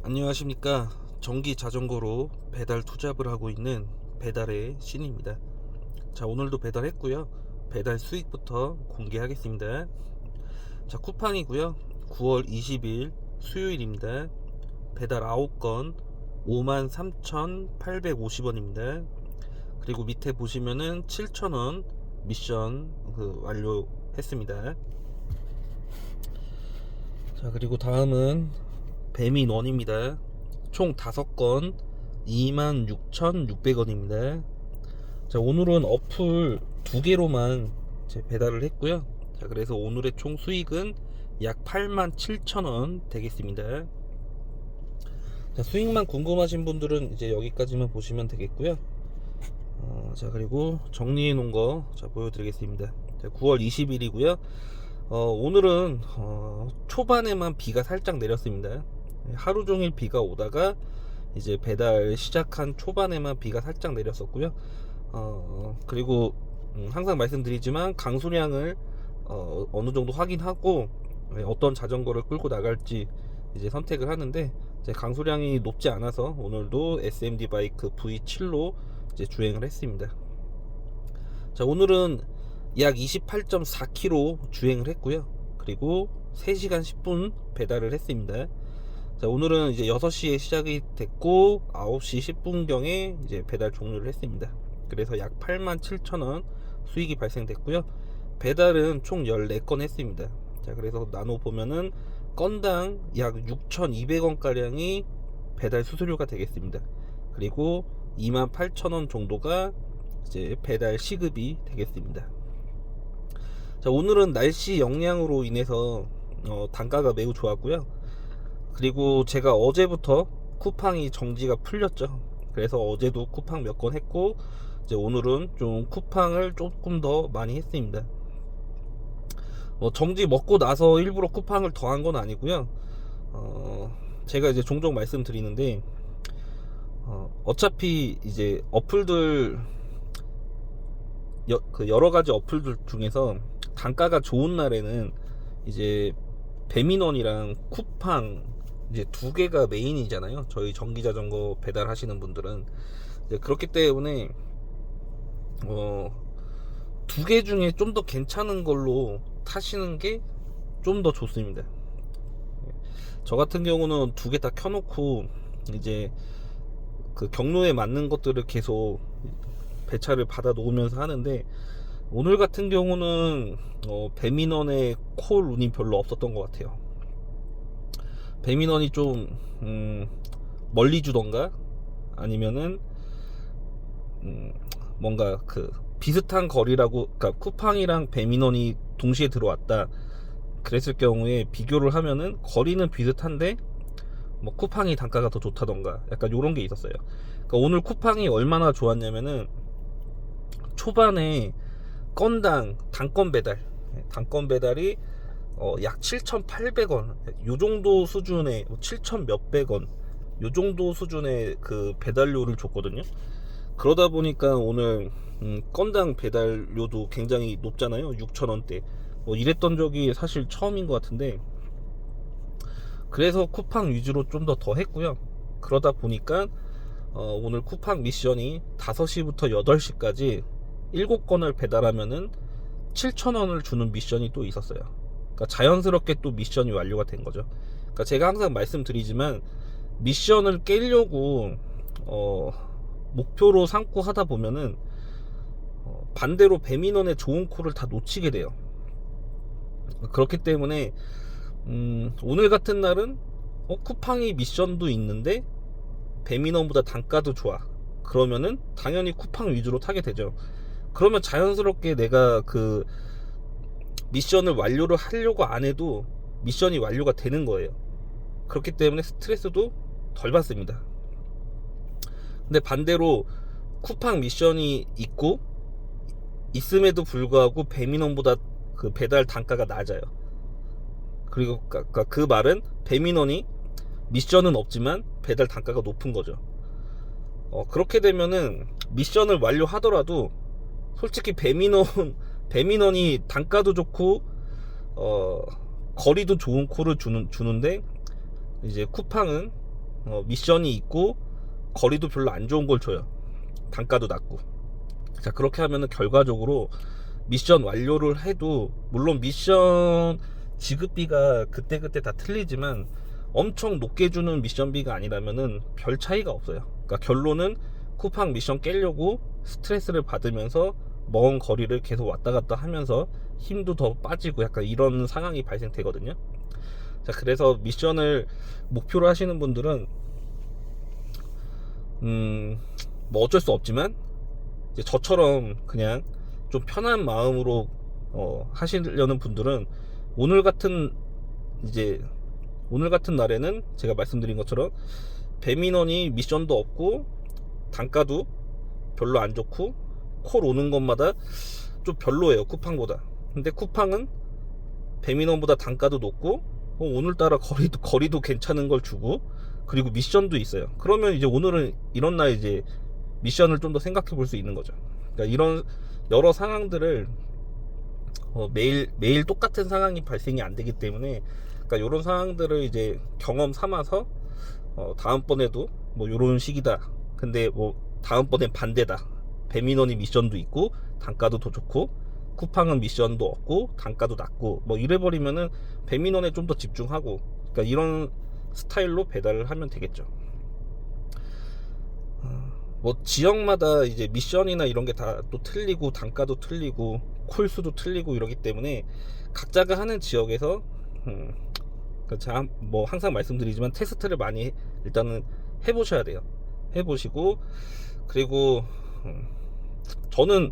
안녕하십니까. 전기 자전거로 배달 투잡을 하고 있는 배달의 신입니다. 자, 오늘도 배달했고요. 배달 수익부터 공개하겠습니다. 자, 쿠팡이고요. 9월 20일 수요일입니다. 배달 9건 53,850원입니다. 그리고 밑에 보시면은 7,000원 미션 완료했습니다. 자, 그리고 다음은 배민원입니다. 총 5건 26,600원입니다. 자, 오늘은 어플 2개로만 배달을 했고요. 자, 그래서 오늘의 총 수익은 약 87,000원 되겠습니다. 자, 수익만 궁금하신 분들은 이제 여기까지만 보시면 되겠고요. 자, 그리고 정리해 놓은 거 보여드리겠습니다. 자, 9월 20일이고요. 오늘은 초반에만 비가 살짝 내렸습니다. 하루 종일 비가 오다가 이제 배달 시작한 초반에만 비가 살짝 내렸었고요. 그리고 항상 말씀드리지만 강수량을 어느 정도 확인하고 어떤 자전거를 끌고 나갈지 이제 선택을 하는데, 이제 강수량이 높지 않아서 오늘도 SMD 바이크 V7로 이제 주행을 했습니다. 자, 오늘은 약 28.4km 주행을 했고요. 그리고 3시간 10분 배달을 했습니다. 자, 오늘은 이제 6시에 시작이 됐고 9시 10분경에 이제 배달 종료를 했습니다. 그래서 약 87,000원 수익이 발생됐고요. 배달은 총 14건 했습니다. 자, 그래서 나눠 보면은 건당 약 6,200원 가량이 배달 수수료가 되겠습니다. 그리고 28,000원 정도가 이제 배달 시급이 되겠습니다. 자, 오늘은 날씨 영향으로 인해서 단가가 매우 좋았고요. 그리고 제가 어제부터 쿠팡이 정지가 풀렸죠. 그래서 어제도 쿠팡 몇 건 했고, 이제 오늘은 좀 쿠팡을 조금 더 많이 했습니다. 정지 먹고 나서 일부러 쿠팡을 더 한 건 아니고요. 제가 이제 종종 말씀드리는데, 어차피 이제 어플들 여러 가지 어플들 중에서 단가가 좋은 날에는 이제 배민원이랑 쿠팡 이제 2개가 메인이잖아요. 저희 전기자전거 배달하시는 분들은 이제 그렇기 때문에 2개 중에 좀 더 괜찮은 걸로 타시는 게 좀 더 좋습니다. 저 같은 경우는 2개 다 켜놓고 이제 그 경로에 맞는 것들을 계속 배차를 받아 놓으면서 하는데, 오늘 같은 경우는 배민원의 콜 운이 별로 없었던 것 같아요. 배민원이 좀 멀리 주던가 아니면은 뭔가 그 비슷한 거리라고, 그러니까 쿠팡이랑 배민원이 동시에 들어왔다 그랬을 경우에 비교를 하면은 거리는 비슷한데 뭐 쿠팡이 단가가 더 좋다던가 약간 요런 게 있었어요. 그러니까 오늘 쿠팡이 얼마나 좋았냐면은 초반에 건당 단건 배달이 약 7,800원 요 정도 수준의 7,000 몇백 원 요 정도 수준의 그 배달료를 줬거든요. 그러다 보니까 오늘 건당 배달료도 굉장히 높잖아요. 6,000원대 뭐 이랬던 적이 사실 처음인 것 같은데, 그래서 쿠팡 위주로 좀 더 했고요. 그러다 보니까 오늘 쿠팡 미션이 5시부터 8시까지 7건을 배달하면은 7,000원을 주는 미션이 또 있었어요. 그러니까 자연스럽게 또 미션이 완료가 된 거죠. 그러니까 제가 항상 말씀드리지만 미션을 깨려고 목표로 삼고 하다 보면은 반대로 배민원의 좋은 콜을 다 놓치게 돼요. 그렇기 때문에 오늘 같은 날은 쿠팡이 미션도 있는데 배민원보다 단가도 좋아. 그러면은 당연히 쿠팡 위주로 타게 되죠. 그러면 자연스럽게 내가 그 미션을 완료를 하려고 안 해도 미션이 완료가 되는 거예요. 그렇기 때문에 스트레스도 덜 받습니다. 근데 반대로 쿠팡 미션이 있고 있음에도 불구하고 배민원보다 그 배달 단가가 낮아요. 그리고 그 말은 배민원이 미션은 없지만 배달 단가가 높은 거죠. 그렇게 되면은 미션을 완료하더라도 솔직히 배민원이 단가도 좋고 거리도 좋은 콜을 주는데, 이제 쿠팡은 미션이 있고 거리도 별로 안 좋은 걸 줘요. 단가도 낮고. 자, 그렇게 하면은 결과적으로 미션 완료를 해도, 물론 미션 지급비가 그때그때 다 틀리지만 엄청 높게 주는 미션비가 아니라면은 별 차이가 없어요. 그러니까 결론은 쿠팡 미션 깨려고 스트레스를 받으면서 먼 거리를 계속 왔다 갔다 하면서 힘도 더 빠지고 약간 이런 상황이 발생되거든요. 자, 그래서 미션을 목표로 하시는 분들은 뭐 어쩔 수 없지만 이제 저처럼 그냥 좀 편한 마음으로 하시려는 분들은 오늘 같은 이제 오늘 같은 날에는 제가 말씀드린 것처럼 배민원이 미션도 없고 단가도 별로 안 좋고 콜 오는 것마다 좀 별로예요, 쿠팡보다. 근데 쿠팡은 배민원보다 단가도 높고 오늘따라 거리도 괜찮은 걸 주고 그리고 미션도 있어요. 그러면 이제 오늘은 이런 날 이제 미션을 좀 더 생각해 볼 수 있는 거죠. 그러니까 이런 여러 상황들을 매일 똑같은 상황이 발생이 안 되기 때문에, 그러니까 이런 상황들을 이제 경험 삼아서 다음번에도 뭐 이런 식이다. 근데 뭐 다음번엔 반대다. 배민원이 미션도 있고 단가도 더 좋고 쿠팡은 미션도 없고 단가도 낮고 뭐 이래버리면은 배민원에 좀 더 집중하고, 그러니까 이런 스타일로 배달을 하면 되겠죠. 뭐 지역마다 이제 미션이나 이런 게 다 또 틀리고 단가도 틀리고 콜수도 틀리고 이러기 때문에 각자가 하는 지역에서 제가 뭐 항상 말씀드리지만 테스트를 많이 일단은 해보셔야 돼요. 해보시고, 그리고 저는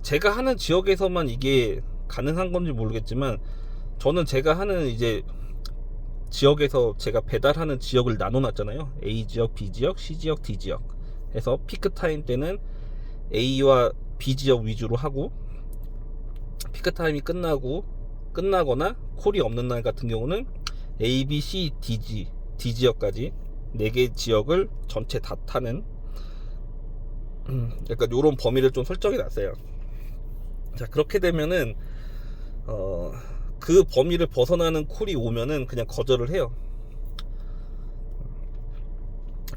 제가 하는 지역에서만 이게 가능한 건지 모르겠지만 저는 제가 하는 이제 지역에서 제가 배달하는 지역을 나눠놨잖아요. A 지역, B 지역, C 지역, D 지역 해서 피크타임 때는 A와 B 지역 위주로 하고, 피크타임이 끝나거나 콜이 없는 날 같은 경우는 A, B, C, D 지역까지 4개 지역을 전체 다 타는 약간 요런 범위를 좀 설정해 놨어요. 자, 그렇게 되면은 그 범위를 벗어나는 콜이 오면은 그냥 거절을 해요.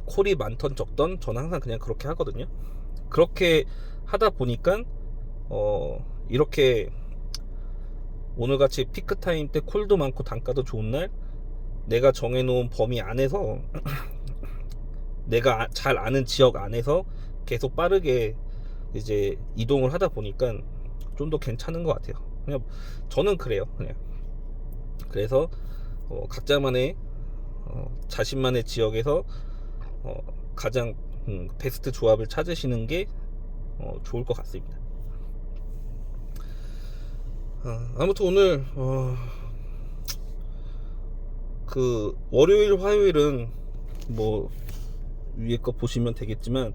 콜이 많던 적던 저는 항상 그냥 그렇게 하거든요. 그렇게 하다 보니까 이렇게 오늘같이 피크타임 때 콜도 많고 단가도 좋은 날 내가 정해놓은 범위 안에서 내가 잘 아는 지역 안에서 계속 빠르게 이제 이동을 하다 보니까 좀 더 괜찮은 것 같아요. 그냥 저는 그래요. 그냥 그래서 각자만의 자신만의 지역에서 가장 베스트 조합을 찾으시는 게 좋을 것 같습니다. 아무튼 오늘 그 월요일 화요일은 뭐 위에 거 보시면 되겠지만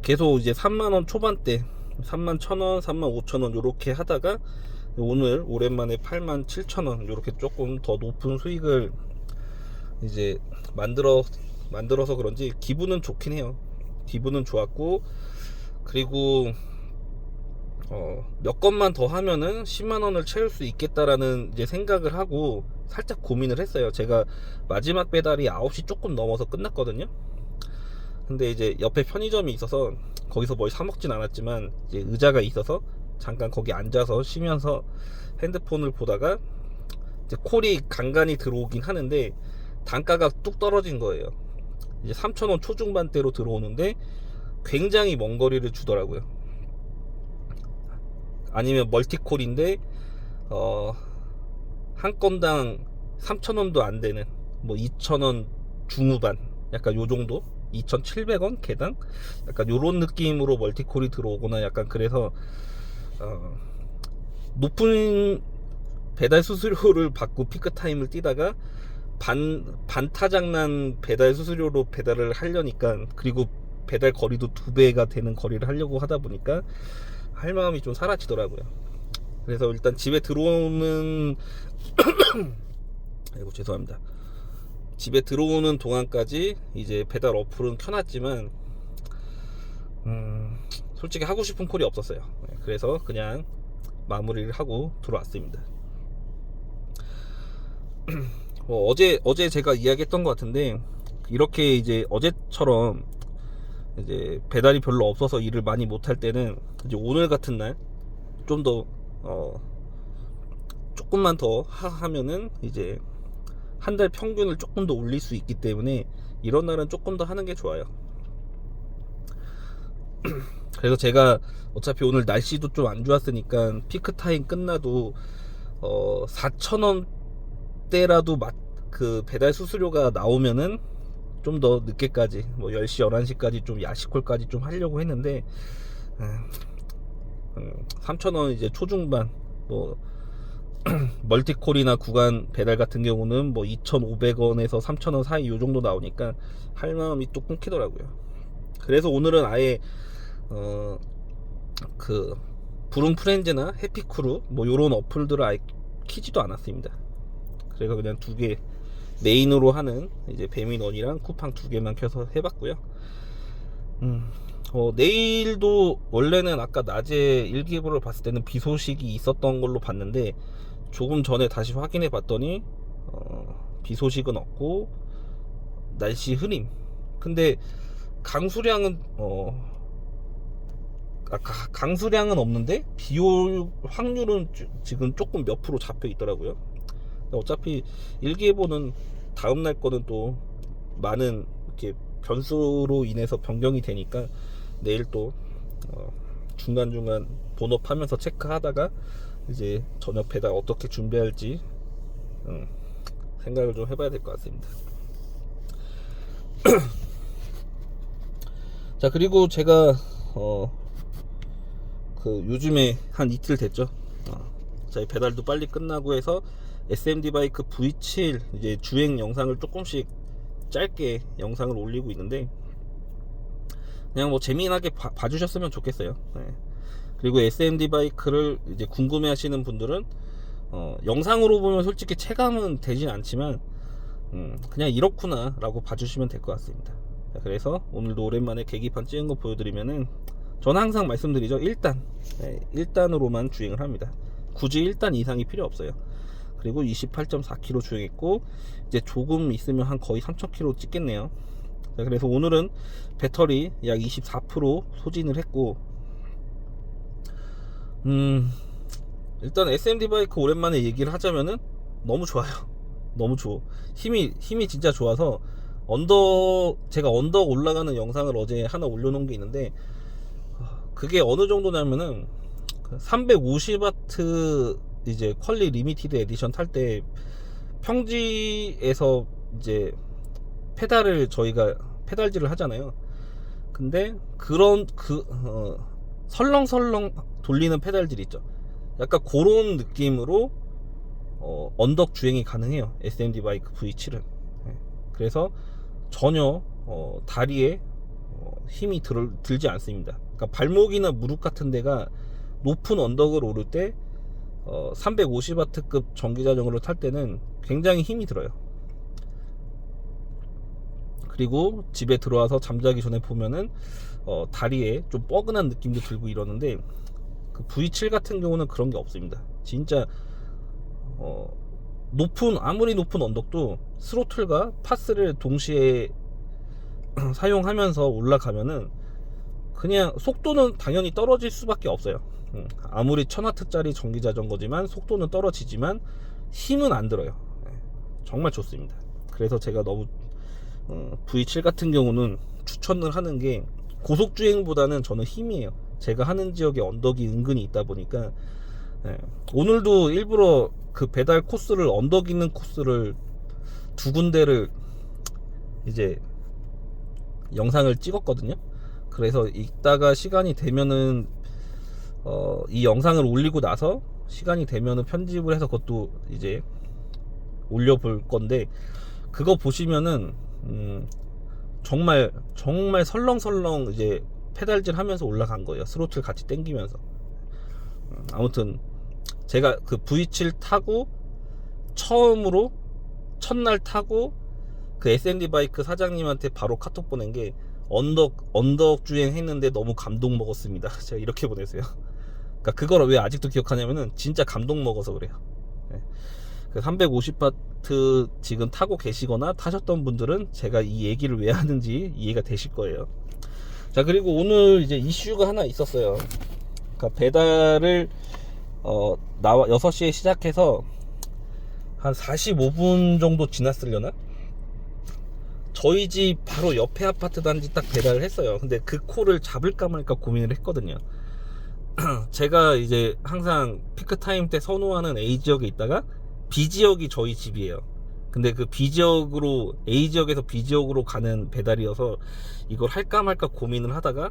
계속 이제 3만원 초반대 31,000원 35,000원 요렇게 하다가 오늘 오랜만에 87,000원 요렇게 조금 더 높은 수익을 이제 만들어서 그런지 기분은 좋긴 해요. 기분은 좋았고, 그리고 몇 건만 더 하면은 10만원을 채울 수 있겠다라는 이제 생각을 하고 살짝 고민을 했어요. 제가 마지막 배달이 9시 조금 넘어서 끝났거든요. 근데 이제 옆에 편의점이 있어서 거기서 뭘 사 먹진 않았지만 이제 의자가 있어서 잠깐 거기 앉아서 쉬면서 핸드폰을 보다가 이제 콜이 간간히 들어오긴 하는데 단가가 뚝 떨어진 거예요. 이제 3,000원 초중반대로 들어오는데 굉장히 먼 거리를 주더라고요. 아니면 멀티콜인데 한 건당 3,000원도 안 되는 뭐 2,000원 중후반 약간 요 정도, 2,700원 개당 약간 요런 느낌으로 멀티콜이 들어오거나 약간, 그래서 높은 배달 수수료를 받고 피크타임을 뛰다가 반타작난 배달 수수료로 배달을 하려니까, 그리고 배달 거리도 2배가 되는 거리를 하려고 하다 보니까 할 마음이 좀 사라지더라고요. 그래서 일단 집에 들어오는 아이고 죄송합니다. 집에 들어오는 동안까지 이제 배달 어플은 켜놨지만 솔직히 하고 싶은 콜이 없었어요. 그래서 그냥 마무리를 하고 들어왔습니다. 어제 제가 이야기했던 것 같은데 이렇게 이제 어제처럼 이제 배달이 별로 없어서 일을 많이 못할 때는 이제 오늘 같은 날 좀 더 조금만 더 하면은 이제 한 달 평균을 조금 더 올릴 수 있기 때문에 이런 날은 조금 더 하는 게 좋아요. 그래서 제가 어차피 오늘 날씨도 좀 안 좋았으니까 피크 타임 끝나도 4,000원대라도 그 배달 수수료가 나오면은 좀 더 늦게까지 뭐 10시 11시까지 좀 야식콜까지 좀 하려고 했는데 3,000원 이제 초중반 뭐 멀티콜이나 구간 배달 같은 경우는 뭐 2,500원에서 3,000원 사이 요 정도 나오니까 할 마음이 또 끊기더라고요. 그래서 오늘은 아예 그 부릉프렌즈나 해피크루 뭐 요런 어플들을 아예 키지도 않았습니다. 그래서 그냥 두 개 메인으로 하는 이제 배민원이랑 쿠팡 두 개만 켜서 해봤고요. 내일도 원래는 아까 낮에 일기예보를 봤을 때는 비 소식이 있었던 걸로 봤는데 조금 전에 다시 확인해 봤더니 비 소식은 없고 날씨 흐림. 근데 강수량은 강수량은 없는데 비 올 확률은 지금 조금 몇 프로 잡혀 있더라고요. 어차피 일기예보는 다음날 거는 또 많은 이렇게 변수로 인해서 변경이 되니까 내일 또 중간중간 본업하면서 체크하다가 이제 저녁 배달 어떻게 준비할지 생각을 좀 해봐야 될 것 같습니다. 자, 그리고 제가 그 요즘에 한 이틀 됐죠. 저희 배달도 빨리 끝나고 해서 SMD 바이크 V7 이제 주행 영상을 조금씩 짧게 영상을 올리고 있는데 그냥 뭐 재미나게 봐주셨으면 좋겠어요. 네. 그리고 SMD 바이크를 이제 궁금해 하시는 분들은 영상으로 보면 솔직히 체감은 되진 않지만 그냥 이렇구나 라고 봐주시면 될 것 같습니다. 그래서 오늘도 오랜만에 계기판 찍은 거 보여드리면은 저는 항상 말씀드리죠. 1단으로만 주행을 합니다. 굳이 1단 이상이 필요 없어요. 그리고 28.4km 주행했고 이제 조금 있으면 한 거의 3,000km 찍겠네요. 자, 그래서 오늘은 배터리 약 24% 소진을 했고 일단 SMD 바이크 오랜만에 얘기를 하자면은 너무 좋아요. 너무 좋아. 힘이 진짜 좋아서 제가 언덕 올라가는 영상을 어제 하나 올려놓은 게 있는데 그게 어느 정도냐면은 350W 이제 퀄리 리미티드 에디션 탈 때 평지에서 이제 저희가 페달질을 하잖아요. 근데 그런 설렁설렁 돌리는 페달질 있죠. 약간 그런 느낌으로 언덕 주행이 가능해요. SMD 바이크 V7은. 그래서 전혀 다리에 힘이 들지 않습니다. 그러니까 발목이나 무릎 같은 데가 높은 언덕을 오를 때 350W급 전기자전거를 탈 때는 굉장히 힘이 들어요. 그리고 집에 들어와서 잠자기 전에 보면은 다리에 좀 뻐근한 느낌도 들고 이러는데 그 V7 같은 경우는 그런 게 없습니다. 진짜 아무리 높은 언덕도 스로틀과 파스를 동시에 사용하면서 올라가면은 그냥 속도는 당연히 떨어질 수밖에 없어요. 아무리 1000W짜리 전기자전거지만 속도는 떨어지지만 힘은 안 들어요. 정말 좋습니다. 그래서 제가 너무 V7 같은 경우는 추천을 하는 게 고속주행보다는 저는 힘이에요. 제가 하는 지역에 언덕이 은근히 있다 보니까 오늘도 일부러 그 배달 코스를 언덕 있는 코스를 두 군데를 이제 영상을 찍었거든요. 그래서 이따가 시간이 되면은 이 영상을 올리고 나서 시간이 되면은 편집을 해서 그것도 이제 올려볼 건데 그거 보시면은 정말 설렁설렁 이제 페달질 하면서 올라간 거예요. 스로틀 같이 당기면서. 아무튼 제가 그 V7 타고 처음으로 첫날 타고 그 SMD 바이크 사장님한테 바로 카톡 보낸 게 언덕 주행했는데 너무 감동 먹었습니다. 제가 이렇게 보냈어요. 그러니까 그걸 왜 아직도 기억하냐면은 진짜 감동 먹어서 그래요. 그 350바트 지금 타고 계시거나 타셨던 분들은 제가 이 얘기를 왜 하는지 이해가 되실 거예요. 자, 그리고 오늘 이제 이슈가 하나 있었어요. 그러니까 배달을 6시에 시작해서 한 45분 정도 지났으려나? 저희 집 바로 옆에 아파트 단지 딱 배달을 했어요. 근데 그 콜을 잡을까 말까 고민을 했거든요. 제가 이제 항상 피크타임 때 선호하는 A지역에 있다가 B지역이 저희 집이에요. 근데 그 B지역으로, A지역에서 B지역으로 가는 배달이어서 이걸 할까 말까 고민을 하다가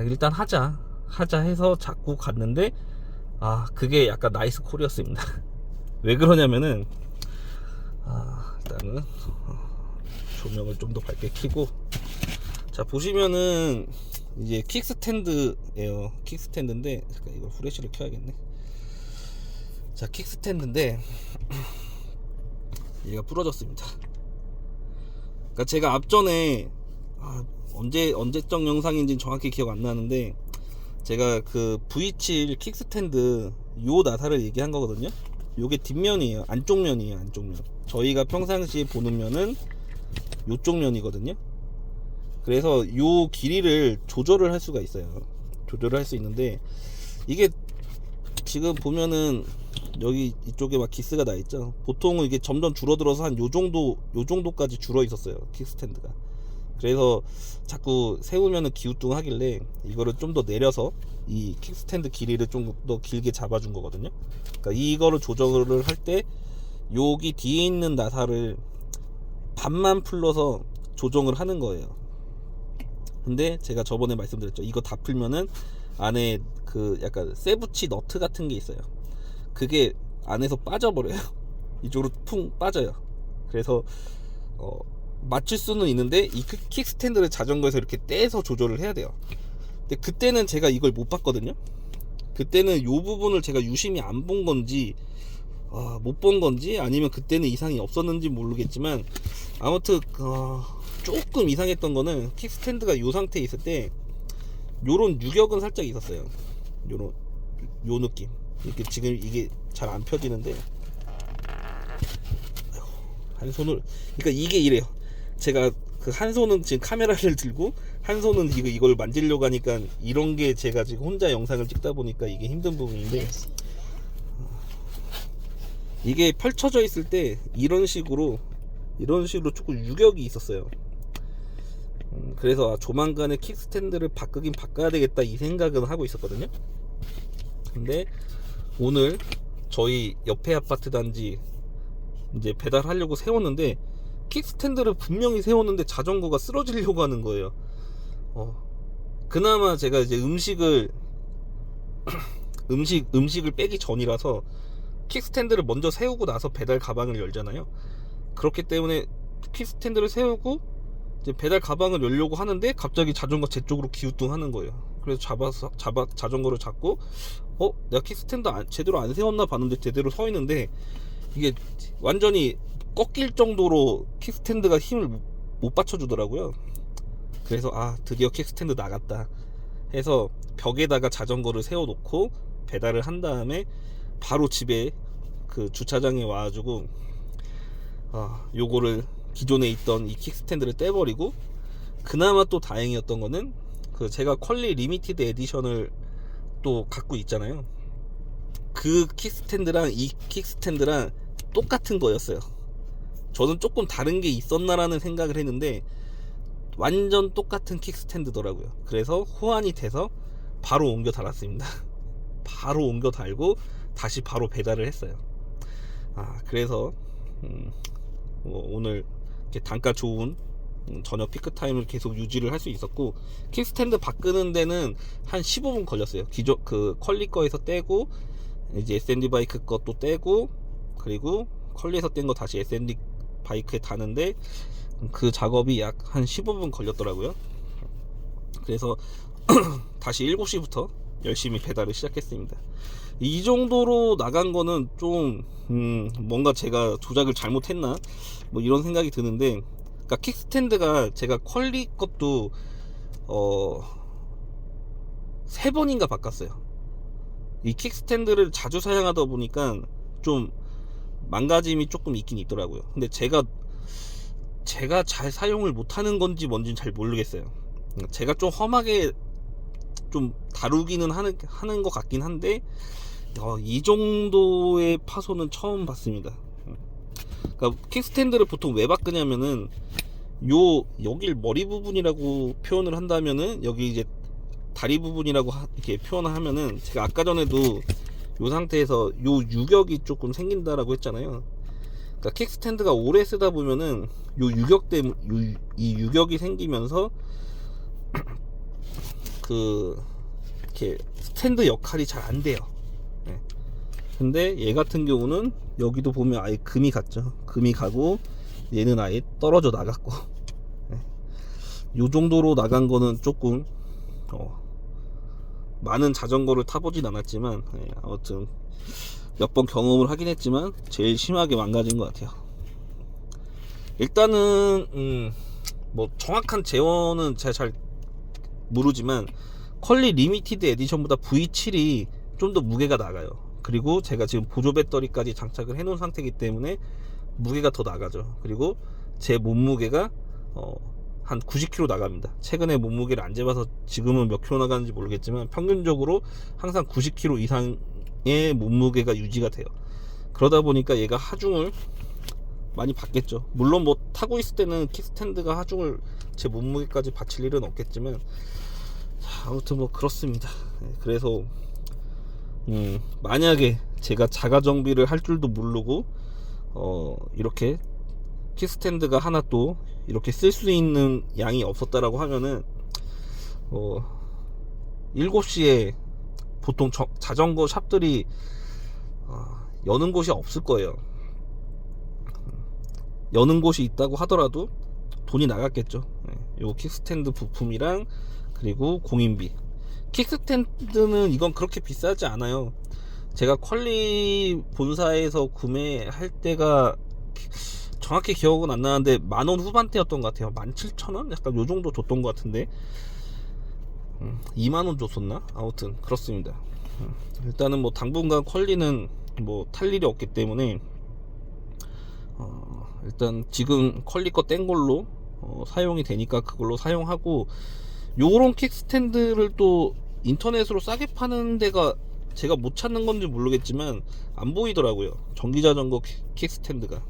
일단 하자 해서 자꾸 갔는데 그게 약간 나이스 콜이었습니다. 왜 그러냐면은 일단은 조명을 좀 더 밝게 켜고, 자, 보시면은 이제 킥스탠드예요. 킥스탠드인데 잠깐 이거 후레쉬를 켜야겠네. 자, 킥스탠드인데 얘가 부러졌습니다. 그러니까 제가 앞전에 언제적 영상인지는 정확히 기억 안 나는데 제가 그 V7 킥스탠드 요 나사를 얘기한 거거든요. 요게 뒷면이에요. 안쪽 면이에요. 안쪽 면. 저희가 평상시에 보는 면은 요쪽 면이거든요. 그래서 요 길이를 조절을 할 수가 있어요. 조절을 할 수 있는데 이게 지금 보면은 여기 이쪽에 막 기스가 나 있죠. 보통은 이게 점점 줄어들어서 한 요 정도까지 줄어 있었어요, 킥스탠드가. 그래서 자꾸 세우면은 기우뚱하길래 이거를 좀 더 내려서 이 킥스탠드 길이를 좀 더 길게 잡아준 거거든요. 그러니까 이거를 조절을 할 때 여기 뒤에 있는 나사를 반만 풀러서 조정을 하는 거예요. 근데 제가 저번에 말씀드렸죠. 이거 다 풀면은 안에 그 약간 세부치 너트 같은 게 있어요. 그게 안에서 빠져버려요. 이쪽으로 풍 빠져요. 그래서 맞출 수는 있는데 이 킥스탠드를 자전거에서 이렇게 떼서 조절을 해야 돼요. 근데 그때는 제가 이걸 못 봤거든요. 그때는 요 부분을 제가 유심히 안 본 건지 못 본 건지 아니면 그때는 이상이 없었는지 모르겠지만 아무튼 조금 이상했던 거는 킥스탠드가 요 상태에 있을 때 요런 유격은 살짝 있었어요. 요 느낌. 이렇게 지금 이게 잘 안 펴지는데 한 손을, 그러니까 이게 이래요. 제가 그 한 손은 지금 카메라를 들고 한 손은 이걸 만지려고 하니까 이런 게 제가 지금 혼자 영상을 찍다 보니까 이게 힘든 부분인데, 이게 펼쳐져 있을 때 이런 식으로 조금 유격이 있었어요. 그래서 조만간에 킥스탠드를 바꿔야 되겠다 이 생각은 하고 있었거든요. 근데 오늘 저희 옆에 아파트 단지 이제 배달하려고 세웠는데 킥스탠드를 분명히 세웠는데 자전거가 쓰러지려고 하는 거예요. 그나마 제가 이제 음식을 빼기 전이라서 킥스탠드를 먼저 세우고 나서 배달 가방을 열잖아요. 그렇기 때문에 킥스탠드를 세우고 이제 배달 가방을 열려고 하는데 갑자기 자전거 제 쪽으로 기우뚱하는 거예요. 그래서 자전거를 잡고 내가 킥스탠드 제대로 안 세웠나 봤는데 제대로 서 있는데 이게 완전히 꺾일 정도로 킥스탠드가 힘을 못 받쳐주더라고요. 그래서 드디어 킥스탠드 나갔다 해서 벽에다가 자전거를 세워놓고 배달을 한 다음에 바로 집에 그 주차장에 와가지고 요거를 기존에 있던 이 킥스탠드를 떼버리고, 그나마 또 다행이었던 거는 그 제가 퀄리 리미티드 에디션을 또 갖고 있잖아요. 그 킥스탠드랑 이 킥스탠드랑 똑같은 거였어요. 저는 조금 다른 게 있었나라는 생각을 했는데 완전 똑같은 킥스탠드더라고요. 그래서 호환이 돼서 바로 옮겨 달았습니다. 바로 옮겨 달고 다시 바로 배달을 했어요. 그래서 오늘 이렇게 단가 좋은 저녁 피크타임을 계속 유지를 할 수 있었고, 킥스탠드 바꾸는 데는 한 15분 걸렸어요. 기존 그 퀄리 거에서 떼고 이제 S&D 바이크 것도 떼고 그리고 퀄리에서 뗀 거 다시 S&D 바이크에 다는데 그 작업이 약 한 15분 걸렸더라고요. 그래서 다시 7시부터 열심히 배달을 시작했습니다. 이 정도로 나간 거는 좀 뭔가 제가 조작을 잘못했나 뭐 이런 생각이 드는데, 그러니까 킥스탠드가 제가 퀄리 것도 3번인가 바꿨어요. 이 킥스탠드를 자주 사용하다 보니까 좀 망가짐이 조금 있긴 있더라고요. 근데 제가 잘 사용을 못하는 건지 뭔지는 잘 모르겠어요. 제가 좀 험하게 좀 다루기는 하는 것 같긴 한데 이 정도의 파손은 처음 봤습니다. 그러니까 킥스탠드를 보통 왜 바꾸냐면은 여길 머리 부분이라고 표현을 한다면은 여기 이제 다리 부분이라고 이렇게 표현을 하면은 제가 아까 전에도 이 상태에서 요 유격이 조금 생긴다라고 했잖아요. 그러니까 킥스탠드가 오래 쓰다 보면은 요 유격 때문에 이 유격이 생기면서 이렇게 스탠드 역할이 잘 안 돼요. 네. 근데 얘 같은 경우는 여기도 보면 아예 금이 갔죠. 금이 가고 얘는 아예 떨어져 나갔고 네. 요 정도로 나간 거는 조금 많은 자전거를 타보진 않았지만 네, 아무튼 몇 번 경험을 하긴 했지만 제일 심하게 망가진 것 같아요. 일단은 뭐 정확한 재원은 제가 잘 모르지만 컬리 리미티드 에디션보다 V7이 좀 더 무게가 나가요. 그리고 제가 지금 보조 배터리까지 장착을 해 놓은 상태이기 때문에 무게가 더 나가죠. 그리고 제 몸무게가 한 90kg 나갑니다. 최근에 몸무게를 안 재봐서 지금은 몇 킬로 나가는지 모르겠지만 평균적으로 항상 90kg 이상의 몸무게가 유지가 돼요. 그러다 보니까 얘가 하중을 많이 받겠죠. 물론 뭐 타고 있을 때는 킥스탠드가 하중을 제 몸무게까지 받칠 일은 없겠지만 아무튼 뭐 그렇습니다. 그래서 만약에 제가 자가 정비를 할 줄도 모르고 이렇게 킥스탠드가 하나 또 이렇게 쓸 수 있는 양이 없었다라고 하면은 7시에 보통 자전거 샵들이 여는 곳이 없을 거예요. 여는 곳이 있다고 하더라도 돈이 나갔겠죠. 요 킥스탠드 부품이랑 그리고 공인비. 킥스탠드는 이건 그렇게 비싸지 않아요. 제가 퀄리 본사에서 구매할 때가 정확히 기억은 안 나는데 10,000원 후반대였던 것 같아요. 17,000원? 약간 요 정도 줬던 것 같은데 20,000원 줬었나? 아무튼 그렇습니다. 일단은 뭐 당분간 퀄리는 뭐 탈 일이 없기 때문에 일단 지금 퀄리 거 뗀 걸로 사용이 되니까 그걸로 사용하고, 요런 킥스탠드를 또 인터넷으로 싸게 파는 데가 제가 못 찾는 건지 모르겠지만 안 보이더라고요. 전기자전거 킥스탠드가.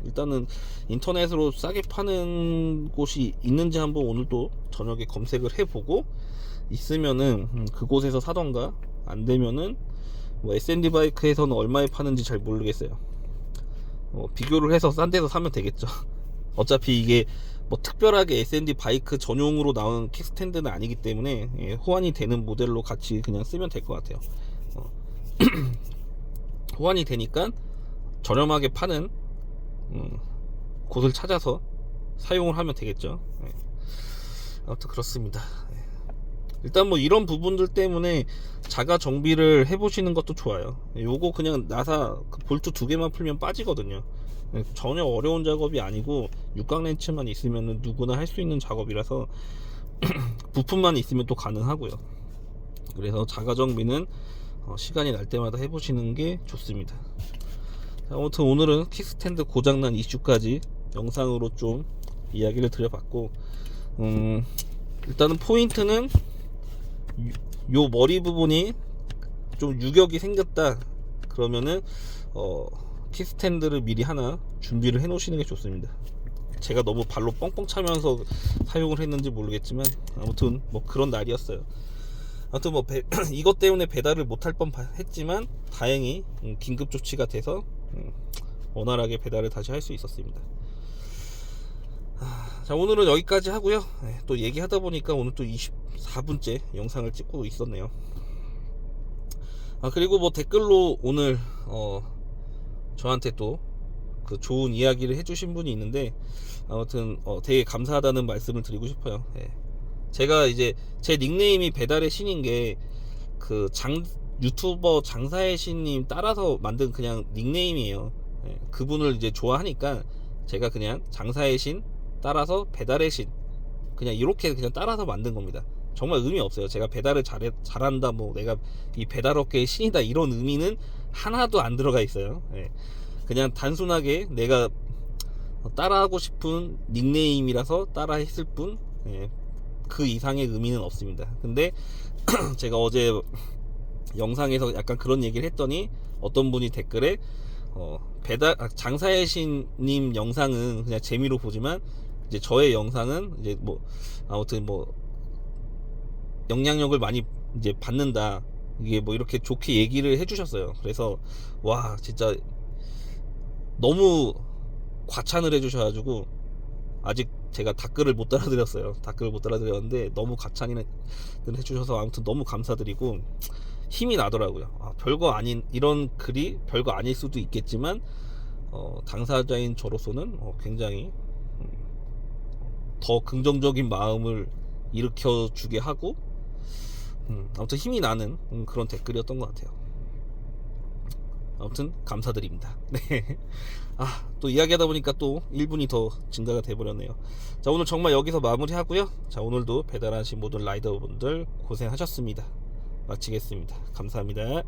일단은 인터넷으로 싸게 파는 곳이 있는지 한번 오늘 또 저녁에 검색을 해보고 있으면은 그곳에서 사던가, 안 되면은 뭐 S&D 바이크에서는 얼마에 파는지 잘 모르겠어요. 비교를 해서 싼 데서 사면 되겠죠. 어차피 이게 뭐 특별하게 S&D 바이크 전용으로 나온 킥스탠드는 아니기 때문에 호환이 되는 모델로 같이 그냥 쓰면 될 것 같아요. 호환이 되니까 저렴하게 파는 곳을 찾아서 사용을 하면 되겠죠. 아무튼 그렇습니다. 일단 뭐 이런 부분들 때문에 자가 정비를 해보시는 것도 좋아요. 요거 그냥 나사 볼트 2개만 풀면 빠지거든요. 전혀 어려운 작업이 아니고 육각 렌치만 있으면 누구나 할 수 있는 작업이라서 부품만 있으면 또 가능하고요. 그래서 자가 정비는 시간이 날 때마다 해보시는 게 좋습니다. 자, 아무튼 오늘은 킥스탠드 고장난 이슈까지 영상으로 좀 이야기를 드려봤고, 일단은 포인트는 요 머리 부분이 좀 유격이 생겼다 그러면은 킥스탠드를 미리 하나 준비를 해 놓으시는 게 좋습니다. 제가 너무 발로 뻥뻥 차면서 사용을 했는지 모르겠지만 아무튼 뭐 그런 날이었어요. 아무튼 뭐 이것 때문에 배달을 못할 뻔 했지만 다행히 긴급 조치가 돼서 원활하게 배달을 다시 할 수 있었습니다. 자, 오늘은 여기까지 하고요. 또 얘기하다 보니까 오늘 또 24분째 영상을 찍고 있었네요. 그리고 뭐 댓글로 오늘 저한테 또 그 좋은 이야기를 해주신 분이 있는데, 아무튼 되게 감사하다는 말씀을 드리고 싶어요. 제가 이제 제 닉네임이 배달의 신인 게 그 유튜버 장사의 신님 따라서 만든 그냥 닉네임이에요. 그분을 이제 좋아하니까 제가 그냥 장사의 신 따라서 배달의 신, 그냥 이렇게 그냥 따라서 만든 겁니다. 정말 의미 없어요. 제가 배달을 잘한다, 뭐 내가 이 배달업계의 신이다, 이런 의미는 하나도 안 들어가 있어요. 그냥 단순하게 내가 따라하고 싶은 닉네임이라서 따라 했을 뿐, 예, 그 이상의 의미는 없습니다. 근데 제가 어제 영상에서 약간 그런 얘기를 했더니 어떤 분이 댓글에 장사의 신님 영상은 그냥 재미로 보지만 이제 저의 영상은 이제 뭐 아무튼 뭐 영향력을 많이 이제 받는다, 이게 뭐 이렇게 좋게 얘기를 해주셨어요. 그래서 와, 진짜 너무 과찬을 해주셔가지고 아직 제가 댓글을 못 달아드렸어요. 댓글을 못 달아드렸는데 너무 과찬을 해주셔서 아무튼 너무 감사드리고 힘이 나더라고요. 별거 아닌, 이런 글이 별거 아닐 수도 있겠지만 당사자인 저로서는 굉장히 더 긍정적인 마음을 일으켜 주게 하고 아무튼 힘이 나는 그런 댓글이었던 것 같아요. 아무튼 감사드립니다. 네. 또 이야기하다 보니까 또 1분이 더 증가가 돼버렸네요. 자, 오늘 정말 여기서 마무리하고요. 자, 오늘도 배달하신 모든 라이더분들 고생하셨습니다. 마치겠습니다. 감사합니다.